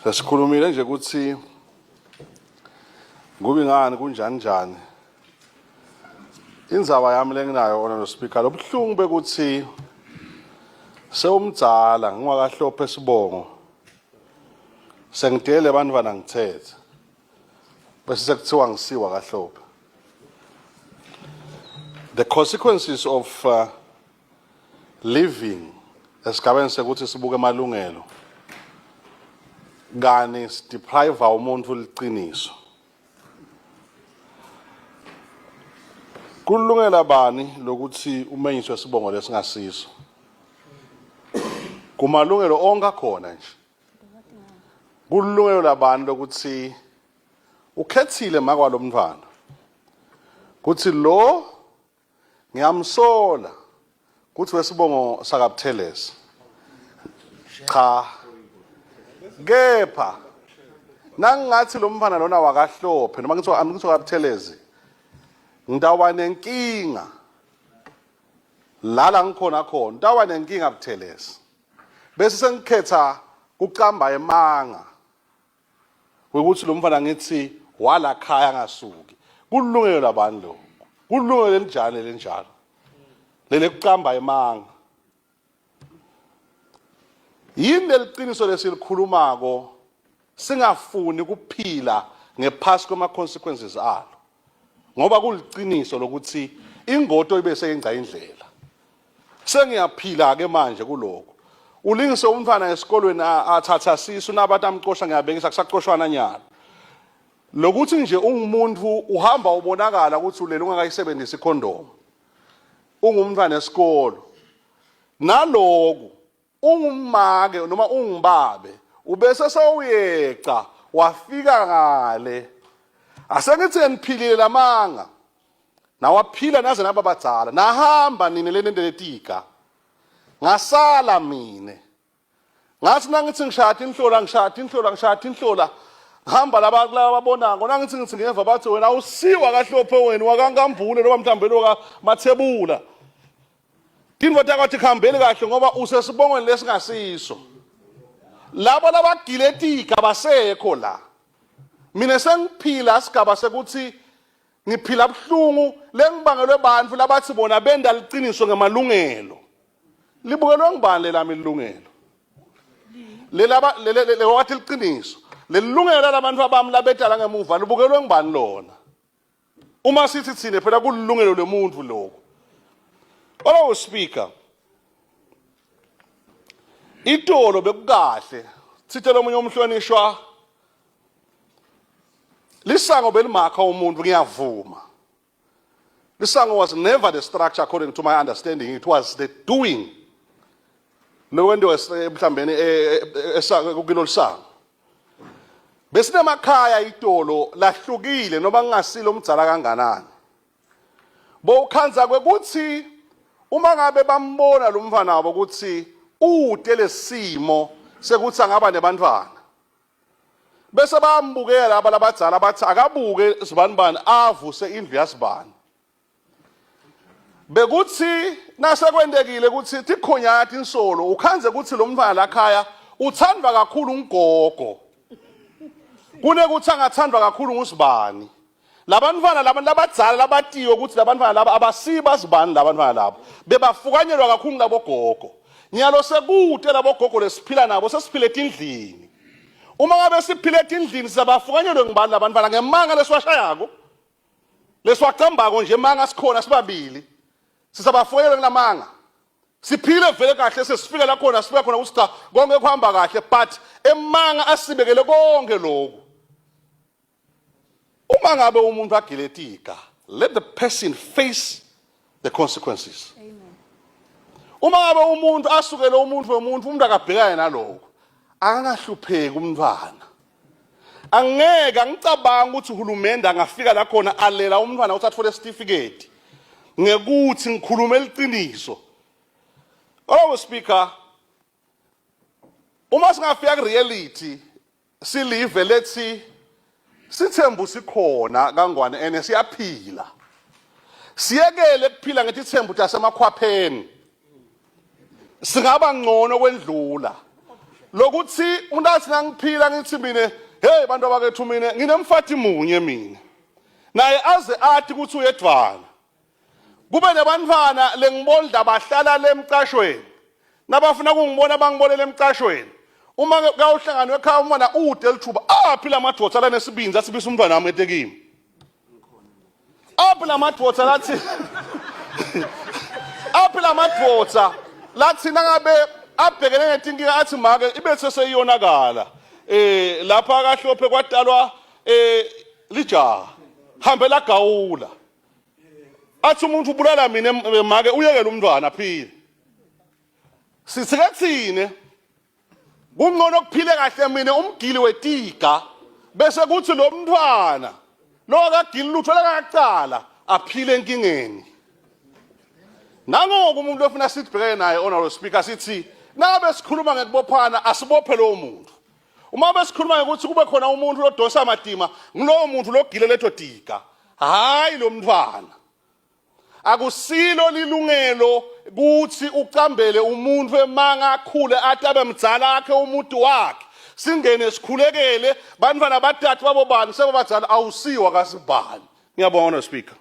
Sesikhulumile nje ukuthi kube ngani kunjani njani. Indzaba yami lenginayo Honorable Speaker, lobuhlungu bekuthi sewumdzala ngingakahlophe isibongo. Sengidele abantwana ngithethe. Bese sekuthiwa ngisiwa kahlophe. The consequences of living esigabeni sekuthi sibuke emalungelo kani deprive umuntu liqiniso. Kulungela bani lokuthi umenyiswe isibongo lesingasiso? Kumalungelo onke khona nje. Kulungelo labani lokuthi ukhethile makwalo mntwana. Kuthi lo ngiyamsola kuthi wesibongo sakabuthelezi. Cha. Kepha nangathi lo mfana lona wakahlophe noma ngithi kabuthelezi ndawa nenkinga la ngikhona khona ndawa nenkinga buthelezi bese sengikhetha kucamba emanga ukuthi lo mfana ngithi wala khaya ngasuki kulungelo labani lo kulungelo lenjalo lenjalo lele kucamba emanga yini leliqiniso lesilikhulumako singafuni kuphila ngephasi kwama consequences alo ngoba kuliqiniso lokuthi ingoto ibe seyengca indlela sengiyaphila ke manje kuloko ulingise umfana esikolweni athatha sisu nabantu amqosha ngiyabekisa kusaqoshwana nyana lokuthi nje ungumuntu uhamba ubonakala ukuthi ulele ungakayisebenzisa ikondom ungumntwana esikolo naloku ungumake noma ungibabe ubese sawuyeca wafika ngale asengithi ngiphilile lamanga nawaphila naze nababadzala nahamba nini lenendeletika ngasala mine ngathi nangithi ngishada inhlola hamba lababonako nangithi ngithi ngeva bathi wena usiwa kahlophe wena wakangambule noma mhlambe lo mathebula Tinvo takwathi khambeni kahle ngoba usesibongweni lesingasiso. Labo labagiletika basekho la. Mina sengiphila isigaba sekuthi ngiphila buhlungu lengibangelwe abantu labathi bona benda liqiniso ngemalungelo. Libukelwe ngibani lelami ilungelo? Le wathi liqiniso. Lelungelo labantu abami labedala ngemuva libukelwe ngibani lona? Uma sithi thine phela kulungelo lomuntu lokho. Honorable Speaker, itolo bekukahle sithele omunye umhlonishwa lisango belimakha umuntu ngiyavuma. Lisango was never the structure according to my understanding, it was the doing. Lowendo mhlambeni kukilo lisango. Besinemakhaya itolo lahlukile noma ngingasilo umdzala kanganani. Bokhanza kwekuthi uma ngabe bambona lo mfana wabo ukuthi ude lesimo sekuthi angaba nebantwana bese bambukela abadala bathi akabuke sibanibani avuse indlu yasibani bekuthi nasekwendekile ukuthi thikhonyathi insolo ukhanze ukuthi lo mfana la khaya uthandwa kakhulu ungogo kunekuthi angathandwa kakhulu ngusibani labantwana labadzala labatiyo ukuthi labantwana laba abasiba sibani labantwana labo bebafukanyelwa kakhulu labo gogo nyalo sekude labo gogo lesiphila nabo sesiphile endlini uma ngabe siphile endlini sabafukanyelwe ngibani labantwana ngemanga leswashayako leswaqambako nje emanga sikhona sibabili sisabafukanyelwe ngilamanga siphile vele kahle sesifika la khona sifika khona ukuthi cha konke kuhamba kahle but emanga asibekele konke lokho. Uma ngabe umuntu agiletika, let the person face the consequences. Amen. Uma ngabe umuntu asukele umuntu akabhekane nalokho, angahlupheki umntwana. Angeke ngicabanga ukuthi uhulumende angafika la khona alela umntwana ukuthi athole certificate. Ngekuthi ngikhulume liqiniso. Honorable Speaker, uma singafika ku-reality, silive lethi sithembu sikhona kangwane ene siyaphila siyekele kuphila ngethi thembu tasemakhwapheni singaba ngcono kwendlula lokuthi unathi nangiphila ngithi mina hey bantu abakethu mina nginemfati munye mina naye aze athi ukuthi uyedvana kube nebantwana lengibonda bahlala lemcashweni nabafuna ukungibona bangibonele emcashweni uma kawuhlangana ekhaya umntwana ude elithuba aphi lamadvodza lanesibinza asibisa umntwana wami etekini aphi lamadvodza lathi aphi lamadvodza lathi nangabe abhekene netinkinga athi make ibe seseyonakala lapha kahlophe kwadalwa lijaha hambe lagawula athi umuntu ubulala mina make uyekela umntwana phile sithike kuthine kungcono kuphile kahle mina umgili wetiga bese kuthi lo mntwana lo akagili lutho lakaqala aphile enkingeni nangoku umuntu ofuna sibhekene naye honorable speaker sithi nabe sikhuluma ngekubophana asibophe lo muntu uma besikhuluma ukuthi kube khona umuntu lodonsa amadima ngulowo muntu logile letho diga hayi lo mntwana akusilo lilungelo kuthi ucambele umuntu emanga akhule athi abe mdzala akhe umuntu wakhe singene sikhulekele bantwana bathathu babobani sebabadzala awusiwa kasibani ngiyabonga speaker